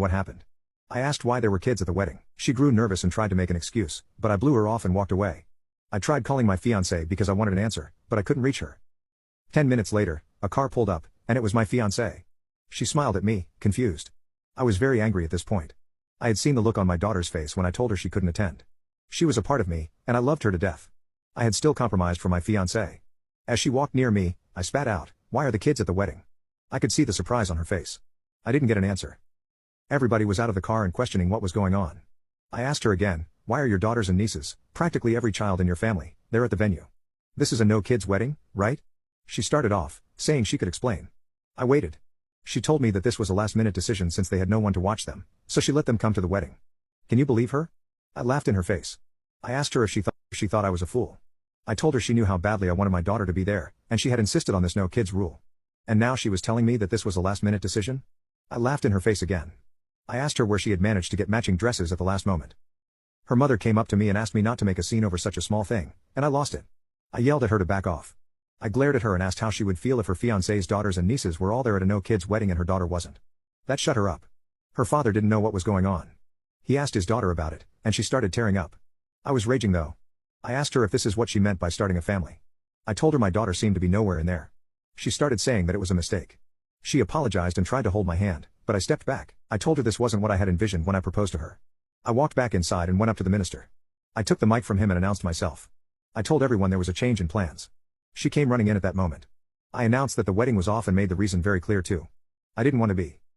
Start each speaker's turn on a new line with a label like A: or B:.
A: what happened. I asked why there were kids at the wedding. She grew nervous and tried to make an excuse, but I blew her off and walked away. I tried calling my fiancée because I wanted an answer, but I couldn't reach her. 10 minutes later, a car pulled up, and it was my fiancée. She smiled at me, confused. I was very angry at this point. I had seen the look on my daughter's face when I told her she couldn't attend. She was a part of me, and I loved her to death. I had still compromised for my fiancée. As she walked near me, I spat out, "Why are the kids at the wedding?" I could see the surprise on her face. I didn't get an answer. Everybody was out of the car and questioning what was going on. I asked her again, "Why are your daughters and nieces, practically every child in your family, there at the venue? This is a no-kids wedding, right?" She started off, saying she could explain. I waited. She told me that this was a last-minute decision since they had no one to watch them, so she let them come to the wedding. Can you believe her? I laughed in her face. I asked her if she thought I was a fool. I told her she knew how badly I wanted my daughter to be there, and she had insisted on this no-kids rule. And now she was telling me that this was a last-minute decision? I laughed in her face again. I asked her where she had managed to get matching dresses at the last moment. Her mother came up to me and asked me not to make a scene over such a small thing, and I lost it. I yelled at her to back off. I glared at her and asked how she would feel if her fiancé's daughters and nieces were all there at a no-kids wedding and her daughter wasn't. That shut her up. Her father didn't know what was going on. He asked his daughter about it, and she started tearing up. I was raging though. I asked her if this is what she meant by starting a family. I told her my daughter seemed to be nowhere in there. She started saying that it was a mistake. She apologized and tried to hold my hand, but I stepped back. I told her this wasn't what I had envisioned when I proposed to her. I walked back inside and went up to the minister. I took the mic from him and announced myself. I told everyone there was a change in plans. She came running in at that moment. I announced that the wedding was off and made the reason very clear too. I didn't want to be